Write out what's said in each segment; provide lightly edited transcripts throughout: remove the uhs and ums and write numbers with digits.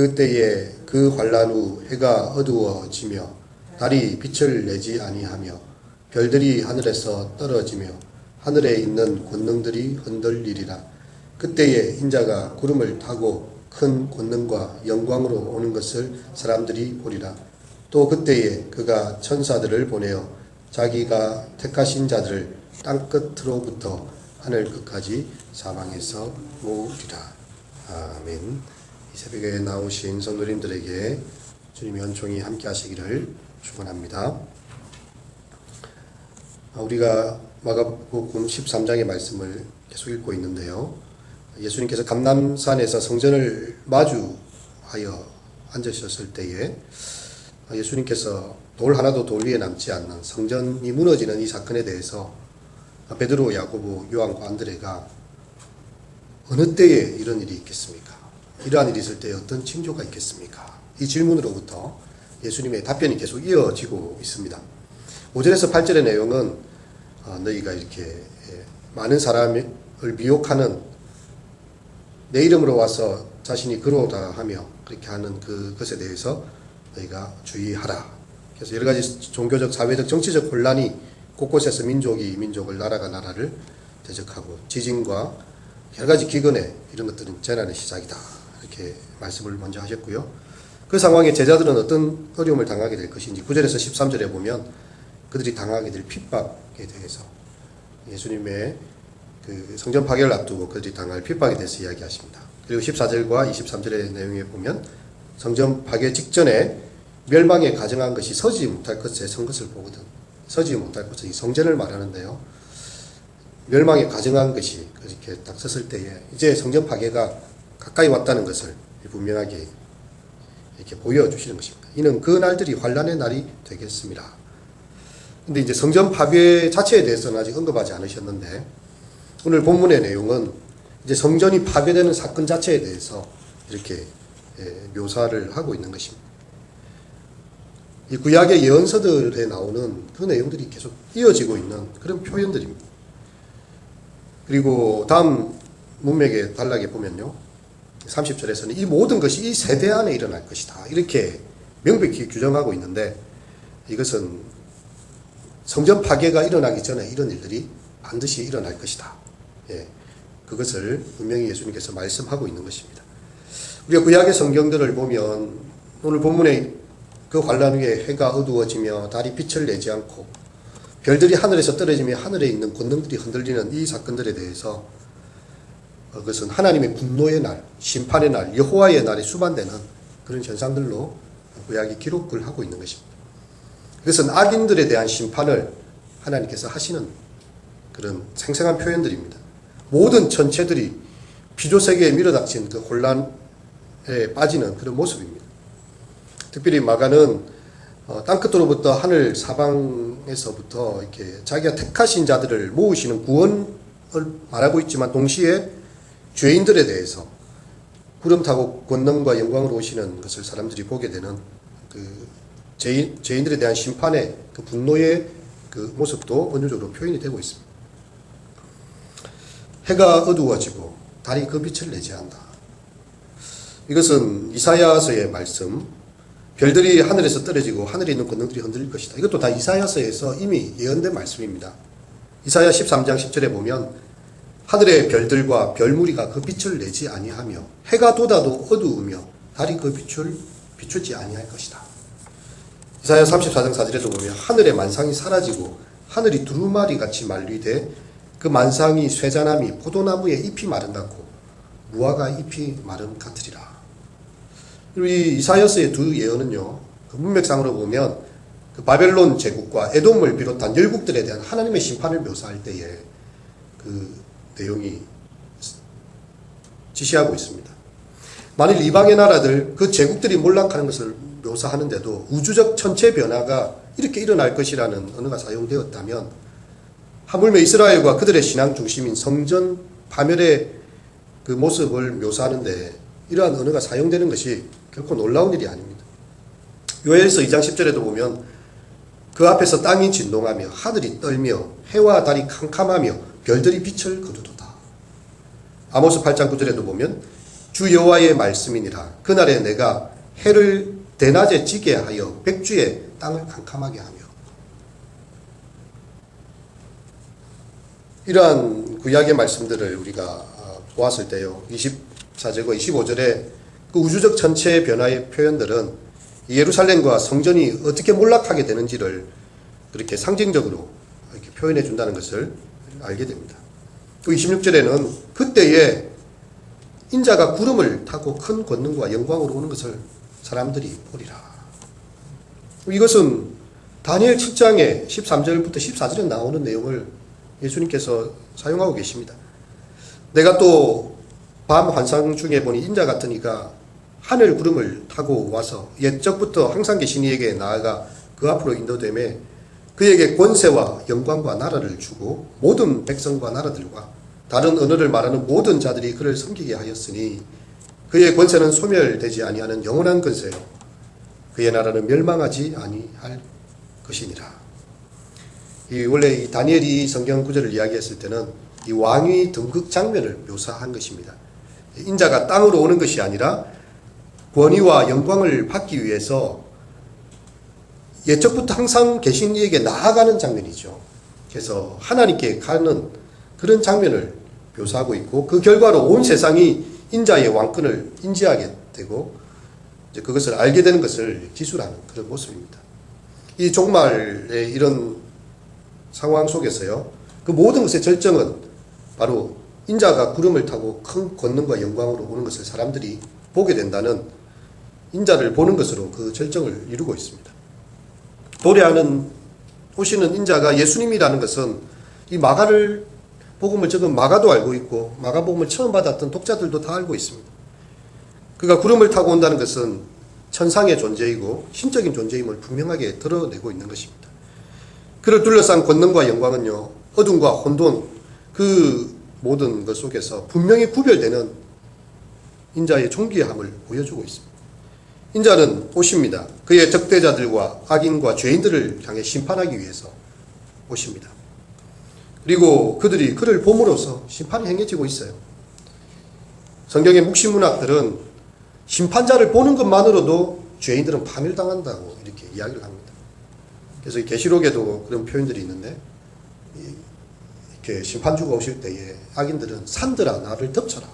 그때에 그 환란 후 해가 어두워지며 달이 빛을 내지 아니하며 별들이 하늘에서 떨어지며 하늘에 있는 권능들이 흔들리리라. 그때에 인자가 구름을 타고 큰 권능과 영광으로 오는 것을 사람들이 보리라. 또 그때에 그가 천사들을 보내어 자기가 택하신 자들을 땅끝으로부터 하늘 끝까지 사방에서 모으리라. 아멘. 이 새벽에 나오신 성도님들에게 주님의 은총이 함께 하시기를 축원합니다. 우리가 마가복음 13장의 말씀을 계속 읽고 있는데요. 예수님께서 감람산에서 성전을 마주하여 앉으셨을 때에 예수님께서 돌 하나도 돌 위에 남지 않는 성전이 무너지는 이 사건에 대해서 베드로, 야고보, 요한과 안드레가 어느 때에 이런 일이 있겠습니까? 이러한 일이 있을 때 어떤 징조가 있겠습니까? 이 질문으로부터 예수님의 답변이 계속 이어지고 있습니다. 5절에서 8절의 내용은 너희가 이렇게 많은 사람을 미혹하는 내 이름으로 와서 자신이 그로다 하며 그렇게 하는 그것에 대해서 너희가 주의하라. 그래서 여러 가지 종교적, 사회적, 정치적 혼란이 곳곳에서 민족이 민족을, 나라가 나라를 대적하고 지진과 여러 가지 기근에 이런 것들은 재난의 시작이다. 이렇게 말씀을 먼저 하셨고요. 그 상황에 제자들은 어떤 어려움을 당하게 될 것인지 9절에서 13절에 보면 그들이 당하게 될 핍박에 대해서 예수님의 그 성전 파괴를 앞두고 그들이 당할 핍박에 대해서 이야기하십니다. 그리고 14절과 23절의 내용에 보면 성전 파괴 직전에 멸망에 가정한 것이 서지 못할 것에 선 것을 보거든. 서지 못할 것은 이 성전을 말하는데요. 멸망에 가정한 것이 그렇게 딱 섰을 때에 이제 성전 파괴가 가까이 왔다는 것을 분명하게 이렇게 보여주시는 것입니다. 이는 그 날들이 환란의 날이 되겠습니다. 근데 이제 성전 파괴 자체에 대해서는 아직 언급하지 않으셨는데 오늘 본문의 내용은 이제 성전이 파괴되는 사건 자체에 대해서 이렇게 묘사를 하고 있는 것입니다. 이 구약의 예언서들에 나오는 그 내용들이 계속 이어지고 있는 그런 표현들입니다. 그리고 다음 문맥의 단락에 보면요. 30절에서는 이 모든 것이 이 세대 안에 일어날 것이다. 이렇게 명백히 규정하고 있는데 이것은 성전 파괴가 일어나기 전에 이런 일들이 반드시 일어날 것이다. 그것을 분명히 예수님께서 말씀하고 있는 것입니다. 우리가 구약의 성경들을 보면 오늘 본문에 그 환란 후에 해가 어두워지며 달이 빛을 내지 않고 별들이 하늘에서 떨어지며 하늘에 있는 권능들이 흔들리는 이 사건들에 대해서 그것은 하나님의 분노의 날, 심판의 날, 여호와의 날에 수반되는 그런 현상들로 구약이 기록을 하고 있는 것입니다. 그것은 악인들에 대한 심판을 하나님께서 하시는 그런 생생한 표현들입니다. 모든 천체들이 피조세계에 밀어닥친 그 혼란에 빠지는 그런 모습입니다. 특별히 마가는 땅끝으로부터 하늘 사방에서부터 이렇게 자기가 택하신 자들을 모으시는 구원을 말하고 있지만 동시에 죄인들에 대해서 구름 타고 권능과 영광으로 오시는 것을 사람들이 보게 되는 그 죄인들에 대한 심판의 그 분노의 그 모습도 원조적으로 표현이 되고 있습니다. 해가 어두워지고 달이 그 빛을 내지 않는다. 이것은 이사야서의 말씀, 별들이 하늘에서 떨어지고 하늘에 있는 권능들이 흔들릴 것이다. 이것도 다 이사야서에서 이미 예언된 말씀입니다. 이사야 13장 10절에 보면 하늘의 별들과 별무리가 그 빛을 내지 아니하며 해가 돋아도 어두우며 달이 그 빛을 비추지 아니할 것이다. 이사야 34장 4절에도 보면 하늘의 만상이 사라지고 하늘이 두루마리 같이 말리되 그 만상이 쇠자나미 포도나무의 잎이 마른 같고 무화과 잎이 마른 같으리라. 그리고 이 이사야서의 두 예언은요, 그 문맥상으로 보면 그 바벨론 제국과 에돔을 비롯한 열국들에 대한 하나님의 심판을 묘사할 때에 그 내용이 지시하고 있습니다. 만일 이방의 나라들, 그 제국들이 몰락하는 것을 묘사하는데도 우주적 천체 변화가 이렇게 일어날 것이라는 언어가 사용되었다면 하물며 이스라엘과 그들의 신앙 중심인 성전 파멸의 그 모습을 묘사하는데 이러한 언어가 사용되는 것이 결코 놀라운 일이 아닙니다. 요엘서 2장 10절에도 보면 그 앞에서 땅이 진동하며 하늘이 떨며 해와 달이 캄캄하며 별들이 빛을 거두도다. 아모스 8장 9절에도 보면 주 여호와의 말씀이니라. 그날에 내가 해를 대낮에 지게 하여 백주에 땅을 캄캄하게 하며. 이러한 구약의 말씀들을 우리가 보았을 때요, 24절과 25절의 그 우주적 전체의 변화의 표현들은 예루살렘과 성전이 어떻게 몰락하게 되는지를 그렇게 상징적으로 이렇게 표현해 준다는 것을 알게 됩니다. 또 26절에는 그때에 인자가 구름을 타고 큰 권능과 영광으로 오는 것을 사람들이 보리라. 이것은 다니엘 7장의 13절부터 14절에 나오는 내용을 예수님께서 사용하고 계십니다. 내가 또 밤 환상 중에 보니 인자 같은 이가 하늘 구름을 타고 와서 옛적부터 항상 계신 이에게 나아가 그 앞으로 인도되매 그에게 권세와 영광과 나라를 주고 모든 백성과 나라들과 다른 언어를 말하는 모든 자들이 그를 섬기게 하였으니 그의 권세는 소멸되지 아니하는 영원한 권세요 그의 나라는 멸망하지 아니할 것이니라. 원래 이 다니엘이 성경 구절을 이야기했을 때는 이 왕위 등극 장면을 묘사한 것입니다. 인자가 땅으로 오는 것이 아니라 권위와 영광을 받기 위해서 옛적부터 항상 계신 이에게 나아가는 장면이죠. 그래서 하나님께 가는 그런 장면을 묘사하고 있고, 그 결과로 온 세상이 인자의 왕권을 인지하게 되고 이제 그것을 알게 되는 것을 기술하는 그런 모습입니다. 이 종말의 이런 상황 속에서요, 그 모든 것의 절정은 바로 인자가 구름을 타고 큰 권능과 영광으로 오는 것을 사람들이 보게 된다는, 인자를 보는 것으로 그 절정을 이루고 있습니다. 도래하는 오시는 인자가 예수님이라는 것은 이 마가를 복음을 적은 마가도 알고 있고 마가복음을 처음 받았던 독자들도 다 알고 있습니다. 그가 구름을 타고 온다는 것은 천상의 존재이고 신적인 존재임을 분명하게 드러내고 있는 것입니다. 그를 둘러싼 권능과 영광은요, 어둠과 혼돈 그 모든 것 속에서 분명히 구별되는 인자의 존귀함을 보여주고 있습니다. 인자는 오십니다. 그의 적대자들과 악인과 죄인들을 향해 심판하기 위해서 오십니다. 그리고 그들이 그를 봄으로써 심판이 행해지고 있어요. 성경의 묵시문학들은 심판자를 보는 것만으로도 죄인들은 파멸당한다고 이렇게 이야기를 합니다. 그래서 계시록에도 그런 표현들이 있는데, 이렇게 심판주가 오실 때에 악인들은 산들아 나를 덮쳐라.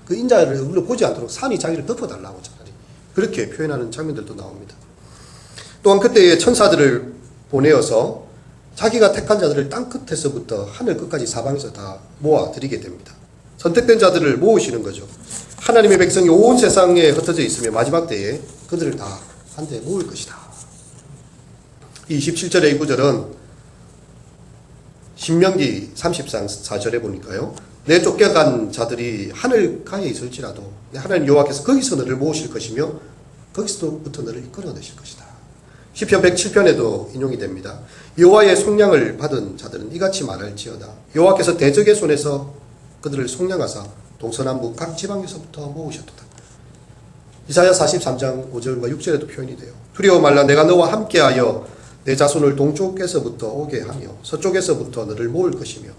그 인자를 우리가 보지 않도록 산이 자기를 덮어달라고 차라리 그렇게 표현하는 장면들도 나옵니다. 또한 그때의 천사들을 보내어서 자기가 택한 자들을 땅 끝에서부터 하늘 끝까지 사방에서 다 모아드리게 됩니다. 선택된 자들을 모으시는 거죠. 하나님의 백성이 온 세상에 흩어져 있으며 마지막 때에 그들을 다 한데 모을 것이다. 이 27절의 이 구절은 신명기 30장 4절에 보니까요, 내 쫓겨간 자들이 하늘가에 있을지라도 하나님 여호와께서 거기서 너를 모으실 것이며 거기서부터 너를 이끌어내실 것이다. 시편 107편에도 인용이 됩니다. 여호와의 속량을 받은 자들은 이같이 말할지어다. 여호와께서 대적의 손에서 그들을 속량하사 동서남북 각 지방에서부터 모으셨도다. 이사야 43장 5절과 6절에도 표현이 돼요. 두려워 말라. 내가 너와 함께하여 내 자손을 동쪽에서부터 오게 하며 서쪽에서부터 너를 모을 것이며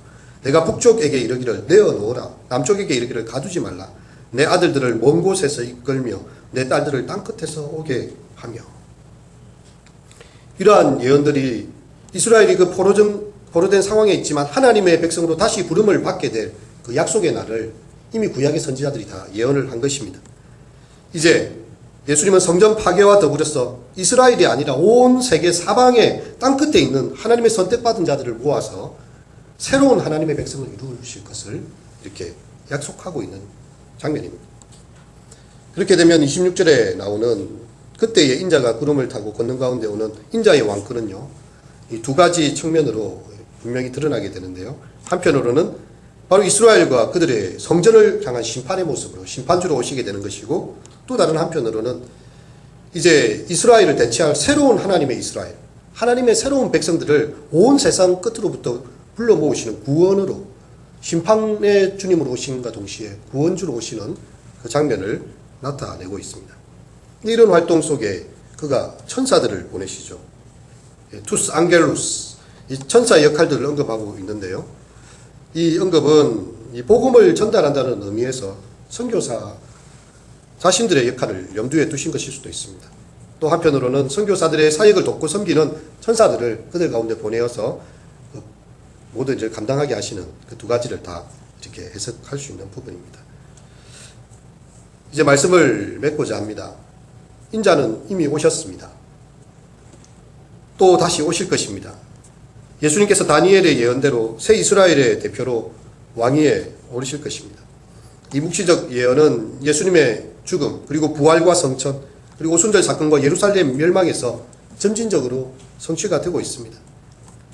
내가 북쪽에게 이르기를 내어놓으라. 남쪽에게 이르기를 가두지 말라. 내 아들들을 먼 곳에서 이끌며 내 딸들을 땅끝에서 오게 하며. 이러한 예언들이 이스라엘이 그 포로된 상황에 있지만 하나님의 백성으로 다시 부름을 받게 될 그 약속의 날을 이미 구약의 선지자들이 다 예언을 한 것입니다. 이제 예수님은 성전 파괴와 더불어서 이스라엘이 아니라 온 세계 사방에 땅끝에 있는 하나님의 선택받은 자들을 모아서 새로운 하나님의 백성을 이루실 것을 이렇게 약속하고 있는 장면입니다. 그렇게 되면 26절에 나오는 그때에 인자가 구름을 타고 걷는 가운데 오는 인자의 왕권은요, 이 두 가지 측면으로 분명히 드러나게 되는데요. 한편으로는 바로 이스라엘과 그들의 성전을 향한 심판의 모습으로 심판주로 오시게 되는 것이고, 또 다른 한편으로는 이제 이스라엘을 대체할 새로운 하나님의 이스라엘, 하나님의 새로운 백성들을 온 세상 끝으로부터 불러 모으시는 구원으로, 심판의 주님으로 오심과 동시에 구원주로 오시는 그 장면을 나타내고 있습니다. 이런 활동 속에 그가 천사들을 보내시죠. 투스 앙겔루스, 이 천사의 역할들을 언급하고 있는데요. 이 언급은 이 복음을 전달한다는 의미에서 선교사 자신들의 역할을 염두에 두신 것일 수도 있습니다. 또 한편으로는 선교사들의 사역을 돕고 섬기는 천사들을 그들 가운데 보내어서 모든 일을 감당하게 하시는 그 두 가지를 다 이렇게 해석할 수 있는 부분입니다. 이제 말씀을 맺고자 합니다. 인자는 이미 오셨습니다. 또 다시 오실 것입니다. 예수님께서 다니엘의 예언대로 새 이스라엘의 대표로 왕위에 오르실 것입니다. 이 묵시적 예언은 예수님의 죽음, 그리고 부활과 성천, 그리고 오순절 사건과 예루살렘 멸망에서 점진적으로 성취가 되고 있습니다.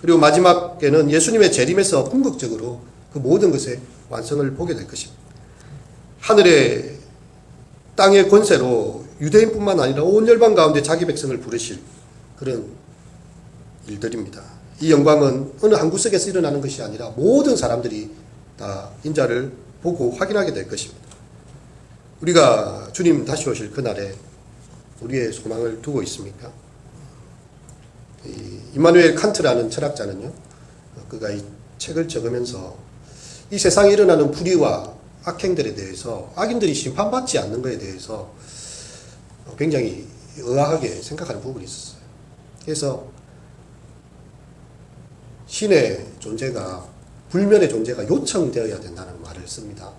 그리고 마지막에는 예수님의 재림에서 궁극적으로 그 모든 것의 완성을 보게 될 것입니다. 하늘의 땅의 권세로 유대인뿐만 아니라 온 열방 가운데 자기 백성을 부르실 그런 일들입니다. 이 영광은 어느 한 구석에서 일어나는 것이 아니라 모든 사람들이 다 인자를 보고 확인하게 될 것입니다. 우리가 주님 다시 오실 그날에 우리의 소망을 두고 있습니까? 임마누엘 칸트라는 철학자는요, 그가 이 책을 적으면서 이 세상에 일어나는 불의와 악행들에 대해서 악인들이 심판받지 않는 것에 대해서 굉장히 의아하게 생각하는 부분이 있었어요. 그래서 신의 존재가, 불면의 존재가 요청되어야 된다는 말을 씁니다.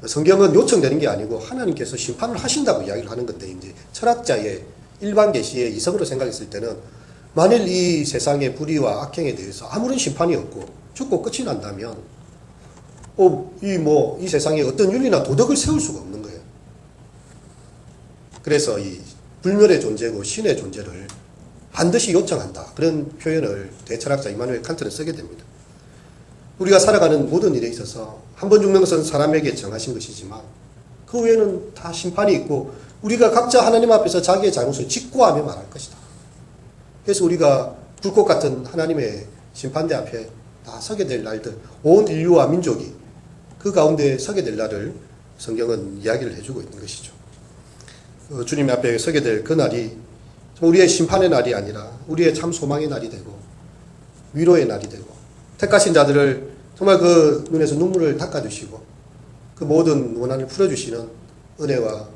성경은 요청되는 게 아니고 하나님께서 심판을 하신다고 이야기를 하는 건데, 이제 철학자의 일반 계시의 이성으로 생각했을 때는 만일 이 세상의 불의와 악행에 대해서 아무런 심판이 없고 죽고 끝이 난다면 이 세상에 어떤 윤리나 도덕을 세울 수가 없는 거예요. 그래서 이 불멸의 존재고 신의 존재를 반드시 요청한다, 그런 표현을 대철학자 임마누엘 칸트는 쓰게 됩니다. 우리가 살아가는 모든 일에 있어서 한 번 죽는 것은 사람에게 정하신 것이지만 그 외에는 다 심판이 있고 우리가 각자 하나님 앞에서 자기의 잘못을 직고하며 말할 것이다. 그래서 우리가 불꽃 같은 하나님의 심판대 앞에 다 서게 될 날들, 온 인류와 민족이 그 가운데 서게 될 날을 성경은 이야기를 해주고 있는 것이죠. 주님 앞에 서게 될 그 날이 우리의 심판의 날이 아니라 우리의 참 소망의 날이 되고 위로의 날이 되고 택하신 자들을 정말 그 눈에서 눈물을 닦아주시고 그 모든 원한을 풀어주시는 은혜와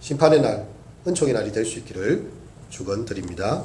심판의 날, 은총의 날이 될 수 있기를 축원드립니다.